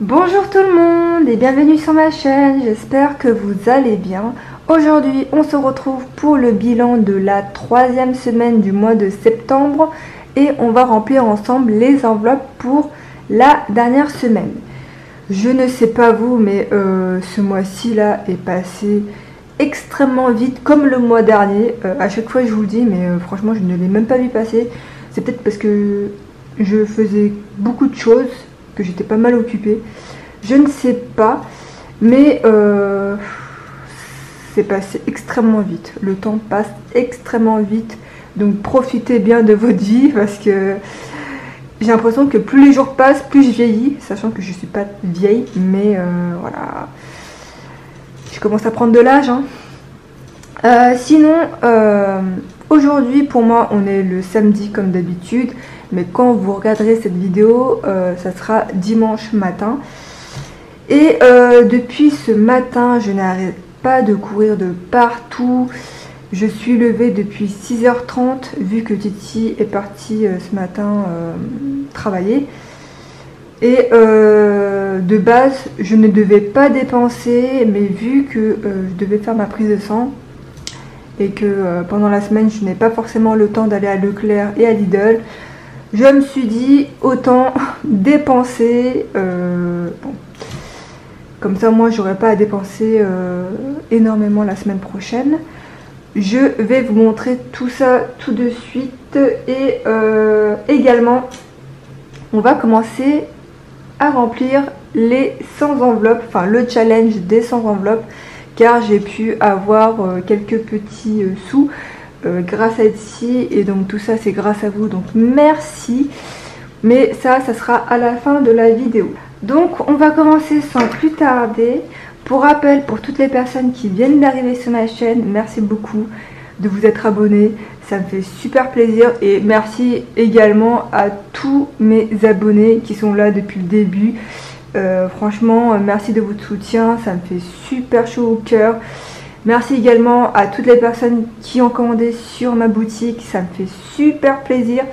Bonjour tout le monde et bienvenue sur ma chaîne, j'espère que vous allez bien. Aujourd'hui on se retrouve pour le bilan de la 3e semaine du mois de septembre et on va remplir ensemble les enveloppes pour la dernière semaine. Je ne sais pas vous, mais ce mois-ci là est passé extrêmement vite comme le mois dernier. À chaque fois je vous le dis, mais franchement je ne l'ai même pas vu passer. C'est peut-être parce que je faisais beaucoup de choses, que j'étais pas mal occupée, je ne sais pas, mais c'est passé extrêmement vite, le temps passe extrêmement vite, donc profitez bien de votre vie parce que j'ai l'impression que plus les jours passent, plus je vieillis, sachant que je suis pas vieille, mais voilà, je commence à prendre de l'âge, hein. Sinon, aujourd'hui pour moi on est le samedi comme d'habitude, mais quand vous regarderez cette vidéo, ça sera dimanche matin. Et depuis ce matin, je n'arrête pas de courir de partout. Je suis levée depuis 6h30, vu que Titi est partie ce matin travailler. Et de base, je ne devais pas dépenser, mais vu que je devais faire ma prise de sang, et que pendant la semaine, je n'ai pas forcément le temps d'aller à Leclerc et à Lidl, je me suis dit autant dépenser, bon, comme ça moi j'aurais pas à dépenser énormément la semaine prochaine. Je vais vous montrer tout ça tout de suite et également on va commencer à remplir les 100 enveloppes, enfin le challenge des 100 enveloppes, car j'ai pu avoir quelques petits sous grâce à Etsy, et donc tout ça c'est grâce à vous, donc merci. Mais ça sera à la fin de la vidéo. Donc on va commencer sans plus tarder. Pour rappel, pour toutes les personnes qui viennent d'arriver sur ma chaîne, merci beaucoup de vous être abonnés, ça me fait super plaisir. Et merci également à tous mes abonnés qui sont là depuis le début. Franchement, merci de votre soutien, ça me fait super chaud au cœur. Merci également à toutes les personnes qui ont commandé sur ma boutique, ça me fait super plaisir.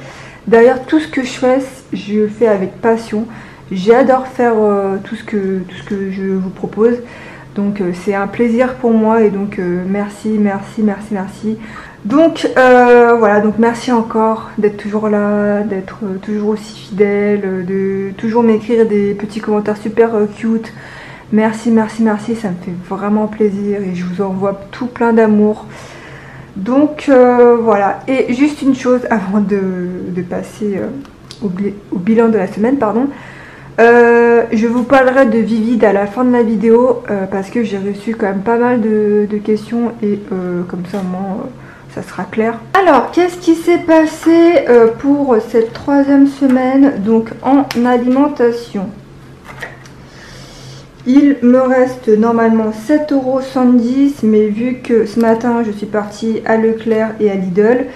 D'ailleurs, tout ce que je fais, je le fais avec passion. J'adore faire tout ce que je vous propose. Donc c'est un plaisir pour moi et donc merci. Donc voilà, donc merci encore d'être toujours là, d'être toujours aussi fidèle, de toujours m'écrire des petits commentaires super cute. Merci, ça me fait vraiment plaisir et je vous envoie tout plein d'amour. Donc voilà, et juste une chose avant de passer au bilan de la semaine, pardon. Je vous parlerai de Vivid à la fin de la vidéo parce que j'ai reçu quand même pas mal de questions et comme ça au moins ça sera clair. Alors qu'est-ce qui s'est passé pour cette 3e semaine donc en alimentation? Il me reste normalement 7,70 €, mais vu que ce matin je suis partie à Leclerc et à Lidl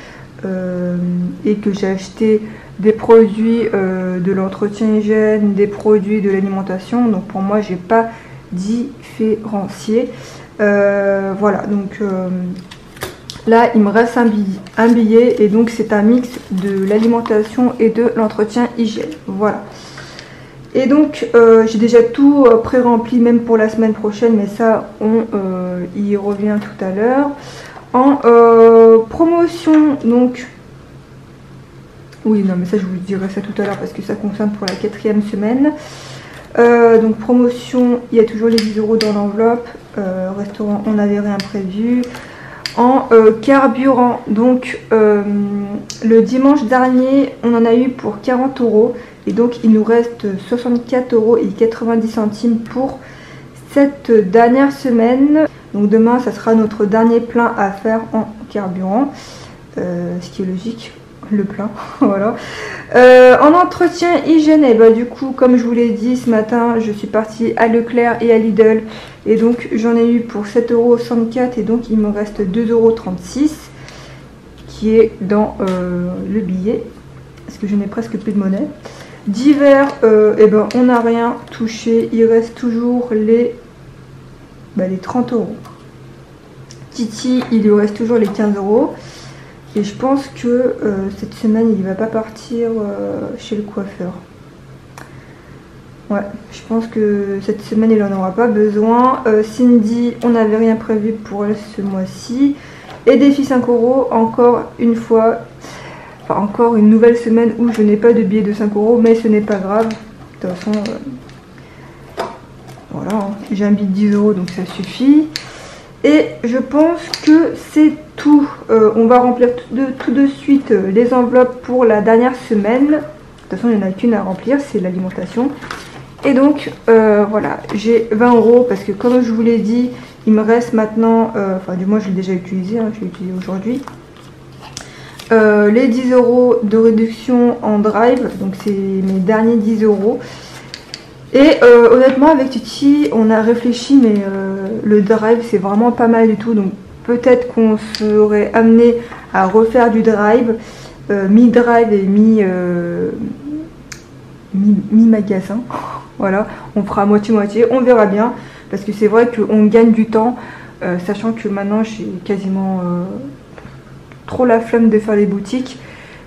et que j'ai acheté des produits de l'entretien hygiène, des produits de l'alimentation, donc pour moi j'ai pas différencié. Voilà, donc là il me reste un billet et donc c'est un mix de l'alimentation et de l'entretien hygiène. Voilà. Et donc j'ai déjà tout pré-rempli même pour la semaine prochaine, mais ça on y revient tout à l'heure. En promotion, donc oui non mais ça je vous dirai ça tout à l'heure parce que ça concerne pour la 4e semaine. Donc promotion, il y a toujours les 10 € dans l'enveloppe. Restaurant, on n'avait rien prévu. En carburant, donc le dimanche dernier on en a eu pour 40 € et donc il nous reste 64,90 € pour cette dernière semaine. Donc demain ça sera notre dernier plein à faire en carburant, ce qui est logique, le plein. Voilà. En entretien hygiène, et bah du coup comme je vous l'ai dit ce matin, je suis partie à Leclerc et à Lidl et donc j'en ai eu pour 7,64 € et donc il me reste 2,36 € qui est dans le billet parce que je n'ai presque plus de monnaie. Divers, et ben on n'a rien touché, il reste toujours les 30 €. Titi, il lui reste toujours les 15 € et je pense que cette semaine il va pas partir chez le coiffeur. Ouais, je pense que cette semaine il en aura pas besoin. Cindy, on n'avait rien prévu pour elle ce mois-ci. Et défi 5 €, encore une fois, enfin encore une nouvelle semaine où je n'ai pas de billet de 5 €, mais ce n'est pas grave. De toute façon, voilà, hein. J'ai un billet de 10 € donc ça suffit. Et je pense que c'est tout. On va remplir tout de suite les enveloppes pour la dernière semaine. De toute façon, il n'y en a qu'une à remplir, c'est l'alimentation. Et donc, voilà, j'ai 20 € parce que comme je vous l'ai dit, il me reste maintenant, enfin du moins je l'ai déjà utilisé, hein, je l'ai utilisé aujourd'hui, les 10 € de réduction en drive, donc c'est mes derniers 10 €. Et honnêtement avec Titi on a réfléchi, mais le drive c'est vraiment pas mal du tout, donc peut-être qu'on serait amené à refaire du drive, mi-drive et mi-magasin. Voilà, on fera moitié-moitié, on verra bien, parce que c'est vrai qu'on gagne du temps, sachant que maintenant j'ai quasiment trop la flemme de faire les boutiques,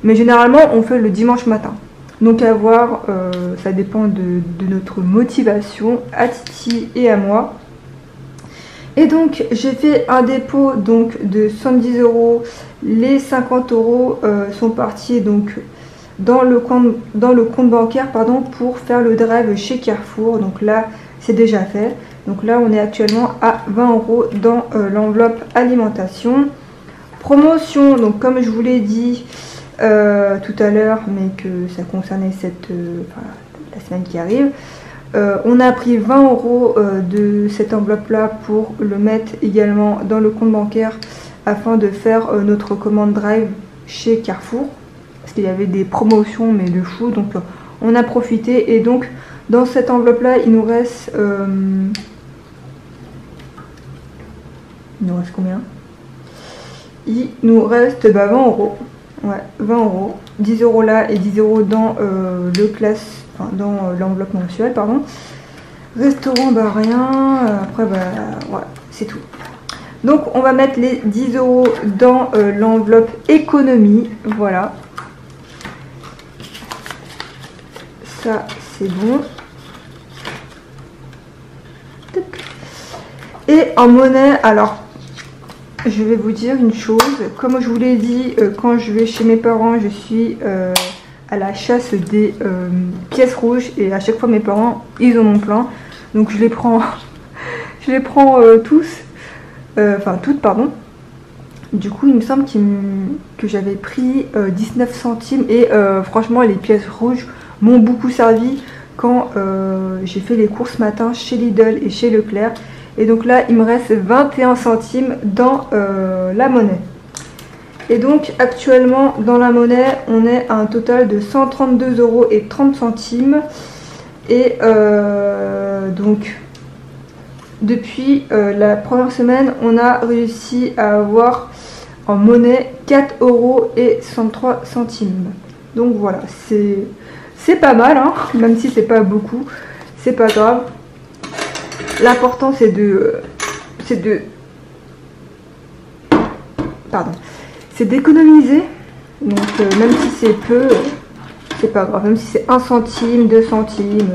mais généralement on fait le dimanche matin. Donc à voir, ça dépend de notre motivation, à Titi et à moi. Et donc j'ai fait un dépôt donc de 70 €, les 50 € sont partis donc dans le compte bancaire pardon, pour faire le drive chez Carrefour. Donc là c'est déjà fait. Donc là on est actuellement à 20 € dans l'enveloppe alimentation. Promotion, donc comme je vous l'ai dit tout à l'heure, mais que ça concernait la semaine qui arrive, on a pris 20 € de cette enveloppe là pour le mettre également dans le compte bancaire afin de faire notre commande drive chez Carrefour, parce qu'il y avait des promotions mais de fou, donc on a profité. Et donc dans cette enveloppe là il nous reste combien? Il nous reste 20 €. Ouais, 20 €, 10 € là et 10 € dans dans l'enveloppe mensuelle, pardon. Restaurant, bah rien. Après, bah ouais, c'est tout. Donc, on va mettre les 10 € dans l'enveloppe économie. Voilà. Ça, c'est bon. Et en monnaie, alors, je vais vous dire une chose, comme je vous l'ai dit, quand je vais chez mes parents, je suis à la chasse des pièces rouges, et à chaque fois mes parents, ils en ont plein, donc je les prends, tous, enfin toutes, pardon. Du coup, il me semble que j'avais pris 19 centimes, et franchement, les pièces rouges m'ont beaucoup servi quand j'ai fait les courses matin chez Lidl et chez Leclerc. Et donc là, il me reste 21 centimes dans la monnaie. Et donc actuellement, dans la monnaie, on est à un total de 132,30 €. Et donc, depuis la première semaine, on a réussi à avoir en monnaie 4,63 €. Donc voilà, c'est pas mal, hein, même si c'est pas beaucoup, c'est pas grave. L'important c'est d'économiser. Donc même si c'est peu, c'est pas grave. Même si c'est 1 centime, 2 centimes,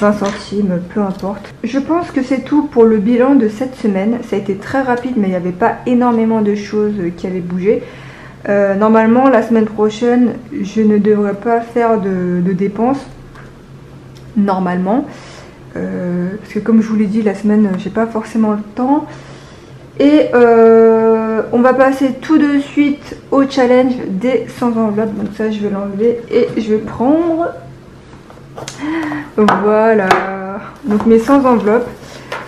20 centimes, peu importe. Je pense que c'est tout pour le bilan de cette semaine. Ça a été très rapide, mais il n'y avait pas énormément de choses qui avaient bougé. Normalement, la semaine prochaine, je ne devrais pas faire de dépenses. Normalement. Parce que comme je vous l'ai dit, la semaine j'ai pas forcément le temps. Et on va passer tout de suite au challenge des 100 enveloppes. Donc ça je vais l'enlever et je vais prendre, voilà, donc mes 100 enveloppes.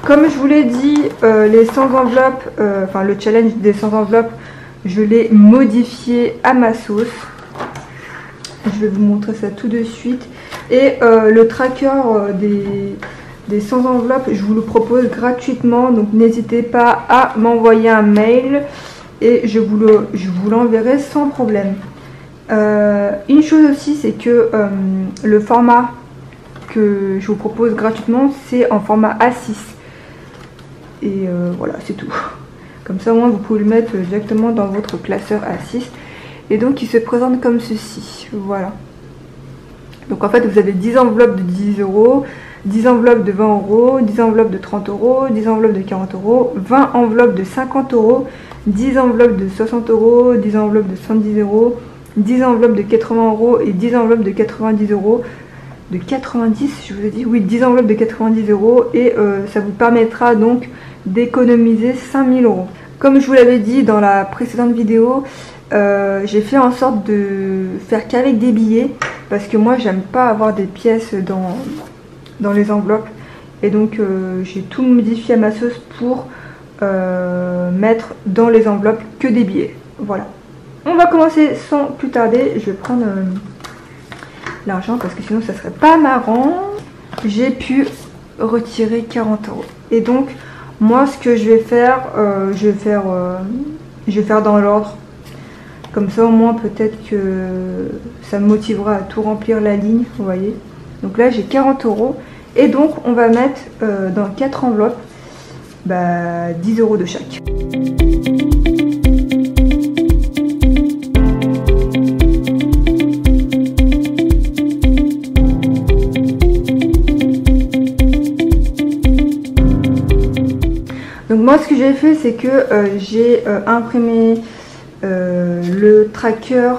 Comme je vous l'ai dit, les 100 enveloppes, enfin le challenge des 100 enveloppes, je l'ai modifié à ma sauce. Je vais vous montrer ça tout de suite. Et le tracker des 100 enveloppes, je vous le propose gratuitement. Donc n'hésitez pas à m'envoyer un mail et je vous l'enverrai sans problème. Une chose aussi, c'est que le format que je vous propose gratuitement, c'est en format A6. Et voilà, c'est tout. Comme ça, au moins, vous pouvez le mettre directement dans votre classeur A6. Et donc, il se présente comme ceci. Voilà. Donc, en fait, vous avez 10 enveloppes de 10 €. 10 enveloppes de 20 euros, 10 enveloppes de 30 euros, 10 enveloppes de 40 euros, 20 enveloppes de 50 euros, 10 enveloppes de 60 euros, 10 enveloppes de 110 euros, 10 enveloppes de 80 euros et 10 enveloppes de 90 euros. De 90, je vous ai dit, oui, 10 enveloppes de 90 euros et ça vous permettra donc d'économiser 5000 euros. Comme je vous l'avais dit dans la précédente vidéo, j'ai fait en sorte de faire qu'avec des billets parce que moi j'aime pas avoir des pièces dans les enveloppes et donc j'ai tout modifié à ma sauce pour mettre dans les enveloppes que des billets. Voilà. On va commencer sans plus tarder. Je vais prendre l'argent parce que sinon ça serait pas marrant. J'ai pu retirer 40 euros et donc moi ce que je vais faire, je vais faire dans l'ordre. Comme ça au moins peut-être que ça me motivera à tout remplir la ligne, vous voyez. Donc là j'ai 40 euros et donc on va mettre dans 4 enveloppes 10 euros de chaque. Donc moi ce que j'ai fait c'est que j'ai imprimé le tracker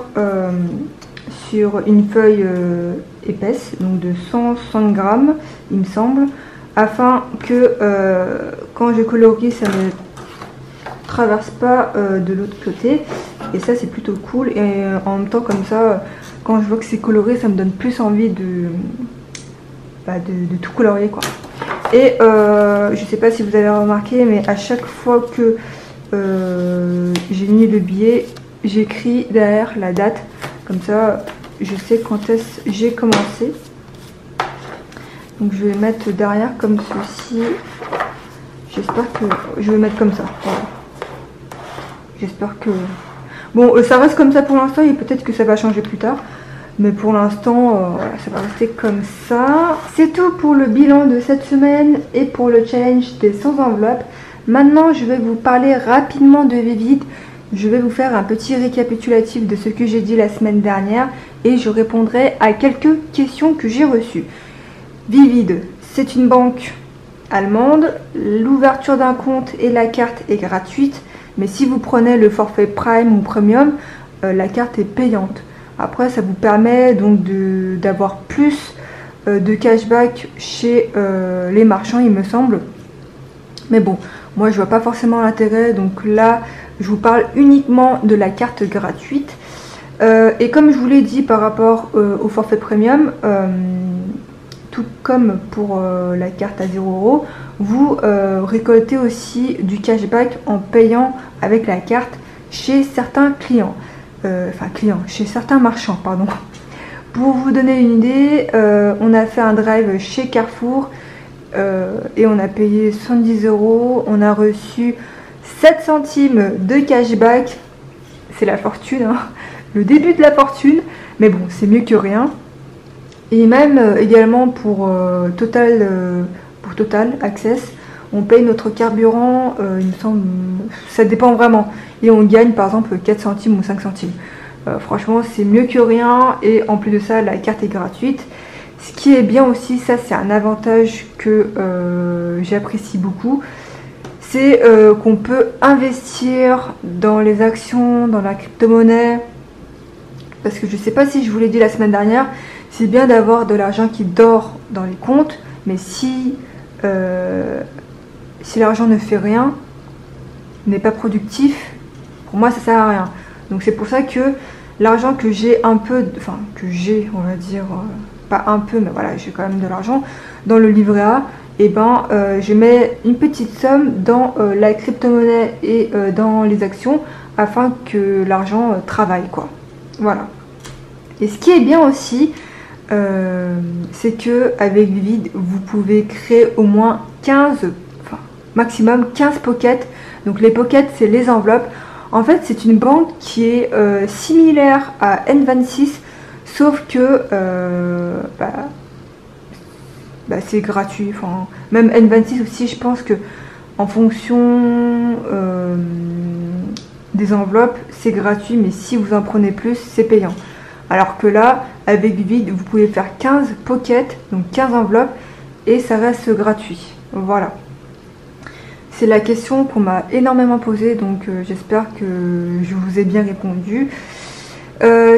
sur une feuille épaisse, donc de 160 grammes il me semble, afin que quand je colorie ça ne traverse pas de l'autre côté, et ça c'est plutôt cool. Et en même temps comme ça quand je vois que c'est coloré ça me donne plus envie de tout colorier quoi. Et je sais pas si vous avez remarqué mais à chaque fois que j'ai mis le billet, j'écris derrière la date, comme ça je sais quand est-ce j'ai commencé. Donc je vais mettre derrière comme ceci. J'espère que je vais mettre comme ça. Voilà. J'espère que bon ça reste comme ça pour l'instant et peut-être que ça va changer plus tard. Mais pour l'instant, voilà, ça va rester comme ça. C'est tout pour le bilan de cette semaine et pour le challenge des 100 enveloppes. Maintenant, je vais vous parler rapidement de Vivid. Je vais vous faire un petit récapitulatif de ce que j'ai dit la semaine dernière et je répondrai à quelques questions que j'ai reçues. Vivid, c'est une banque allemande. L'ouverture d'un compte et la carte est gratuite. Mais si vous prenez le forfait Prime ou Premium, la carte est payante. Après, ça vous permet donc d'avoir plus de cashback chez les marchands, il me semble. Mais bon, moi je vois pas forcément l'intérêt. Donc là, je vous parle uniquement de la carte gratuite. Et comme je vous l'ai dit par rapport au forfait premium, tout comme pour la carte à 0 €, vous récoltez aussi du cashback en payant avec la carte chez certains clients. Chez certains marchands, pardon. Pour vous donner une idée, on a fait un drive chez Carrefour et on a payé 110 €. On a reçu 7 centimes de cashback. C'est la fortune, hein. Le début de la fortune, mais bon, c'est mieux que rien. Et même également pour Total Access, on paye notre carburant, il me semble, ça dépend vraiment. Et on gagne par exemple 4 centimes ou 5 centimes. Franchement, c'est mieux que rien. Et en plus de ça, la carte est gratuite. Ce qui est bien aussi, ça c'est un avantage que j'apprécie beaucoup. C'est qu'on peut investir dans les actions, dans la crypto-monnaie. Parce que je ne sais pas si je vous l'ai dit la semaine dernière, c'est bien d'avoir de l'argent qui dort dans les comptes. Mais si l'argent ne fait rien, n'est pas productif, pour moi ça sert à rien. Donc c'est pour ça que l'argent que j'ai on va dire, pas un peu, mais voilà, j'ai quand même de l'argent dans le livret A, et je mets une petite somme dans la crypto-monnaie et dans les actions afin que l'argent travaille quoi. Voilà. Et ce qui est bien aussi, c'est que avec Vivid, vous pouvez créer au moins maximum 15 pockets. Donc les pockets, c'est les enveloppes. En fait, c'est une banque qui est similaire à N26, sauf que c'est gratuit. Enfin, même N26 aussi, je pense que en fonction des enveloppes, c'est gratuit, mais si vous en prenez plus, c'est payant. Alors que là, avec Vivid, vous pouvez faire 15 pockets, donc 15 enveloppes, et ça reste gratuit. Voilà. C'est la question qu'on m'a énormément posée, donc j'espère que je vous ai bien répondu.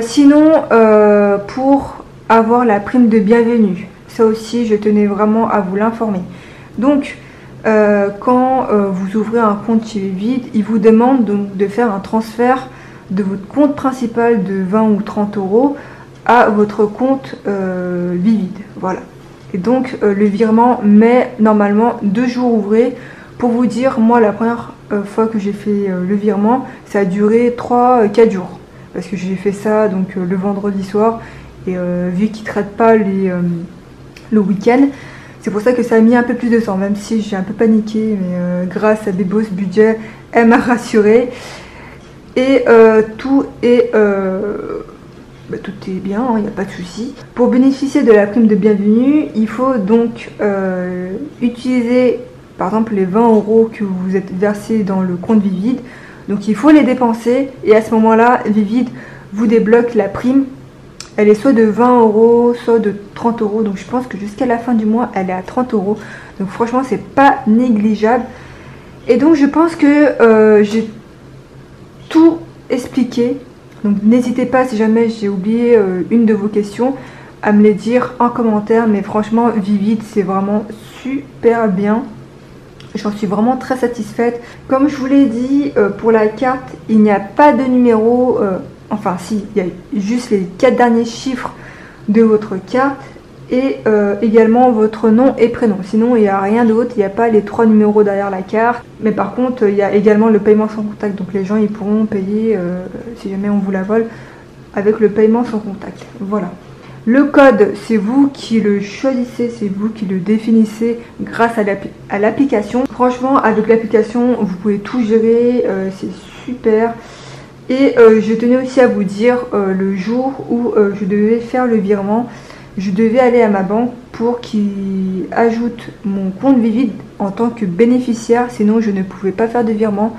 Sinon, pour avoir la prime de bienvenue, ça aussi je tenais vraiment à vous l'informer. Donc, quand vous ouvrez un compte chez Vivid, il vous demande donc de faire un transfert de votre compte principal de 20 ou 30 euros à votre compte Vivid. Voilà. Et donc, le virement met normalement 2 jours ouvrés. Pour vous dire, moi, la première fois que j'ai fait le virement, ça a duré 3-4 jours. Parce que j'ai fait ça donc le vendredi soir. Et vu qu'ils ne traitent pas le week-end, c'est pour ça que ça a mis un peu plus de temps. Même si j'ai un peu paniqué, mais grâce à Bébos Budget, elle m'a rassurée. Et tout est bien, il n'y a pas de souci. Pour bénéficier de la prime de bienvenue, il faut donc utiliser par exemple les 20 euros que vous êtes versés dans le compte Vivid. Donc il faut les dépenser et à ce moment-là, Vivid vous débloque la prime. Elle est soit de 20 euros, soit de 30 euros. Donc je pense que jusqu'à la fin du mois, elle est à 30 euros. Donc franchement, c'est pas négligeable. Et donc je pense que j'ai tout expliqué. Donc n'hésitez pas, si jamais j'ai oublié une de vos questions, à me les dire en commentaire. Mais franchement, Vivid, c'est vraiment super bien. J'en suis vraiment très satisfaite. Comme je vous l'ai dit, pour la carte, il n'y a pas de numéro. Enfin, si, il y a juste les 4 derniers chiffres de votre carte et également votre nom et prénom. Sinon, il n'y a rien d'autre. Il n'y a pas les 3 numéros derrière la carte. Mais par contre, il y a également le paiement sans contact. Donc les gens, ils pourront payer, si jamais on vous la vole, avec le paiement sans contact. Voilà. Le code, c'est vous qui le choisissez, c'est vous qui le définissez grâce à l'application. Franchement, avec l'application, vous pouvez tout gérer, c'est super. Et je tenais aussi à vous dire, le jour où je devais faire le virement, je devais aller à ma banque pour qu'ils ajoutent mon compte Vivid en tant que bénéficiaire, sinon je ne pouvais pas faire de virement.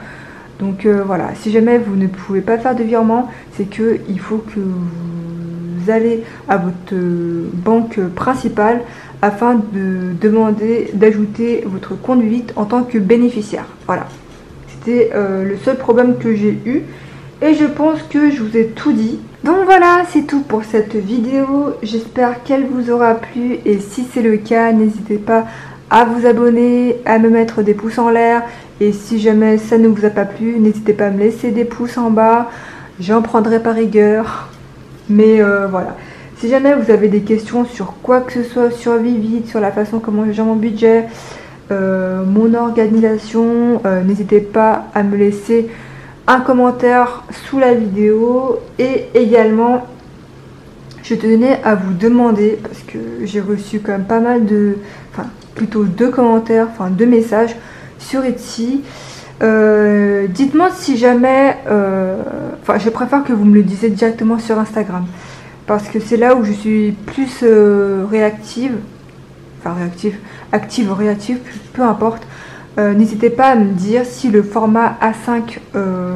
Donc voilà, si jamais vous ne pouvez pas faire de virement, c'est qu'il faut que vous allez à votre banque principale afin de demander d'ajouter votre compte Vivid en tant que bénéficiaire. Voilà, c'était le seul problème que j'ai eu et je pense que je vous ai tout dit. Donc voilà, c'est tout pour cette vidéo. J'espère qu'elle vous aura plu et si c'est le cas, n'hésitez pas à vous abonner, à me mettre des pouces en l'air. Et si jamais ça ne vous a pas plu, n'hésitez pas à me laisser des pouces en bas. J'en prendrai par rigueur. Mais voilà. Si jamais vous avez des questions sur quoi que ce soit, sur Vivid, sur la façon comment je gère mon budget, mon organisation, n'hésitez pas à me laisser un commentaire sous la vidéo. Et également, je tenais à vous demander, parce que j'ai reçu quand même pas mal de... Enfin, plutôt 2 commentaires, enfin 2 messages sur Etsy. Dites-moi si jamais... Enfin, je préfère que vous me le disiez directement sur Instagram. Parce que c'est là où je suis plus réactive. Enfin, active, réactive, peu importe. N'hésitez pas à me dire si le format A5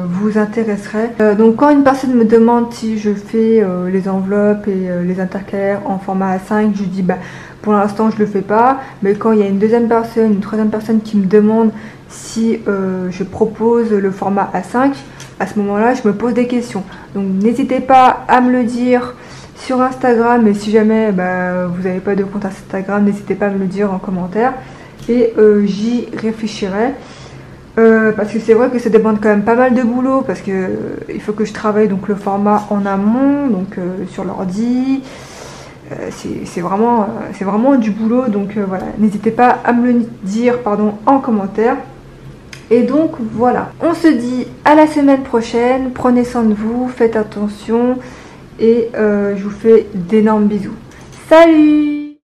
vous intéresserait. Donc quand une personne me demande si je fais les enveloppes et les intercalaires en format A5, je dis bah pour l'instant je le fais pas. Mais quand il y a une deuxième personne, une troisième personne qui me demande si je propose le format A5, à ce moment là je me pose des questions. Donc n'hésitez pas à me le dire sur Instagram. Et si jamais vous n'avez pas de compte Instagram, n'hésitez pas à me le dire en commentaire. Et j'y réfléchirai parce que c'est vrai que ça demande quand même pas mal de boulot parce que il faut que je travaille donc le format en amont, donc sur l'ordi. C'est vraiment du boulot, donc voilà, n'hésitez pas à me le dire en commentaire. Et donc voilà, on se dit à la semaine prochaine, prenez soin de vous, faites attention et je vous fais d'énormes bisous. Salut!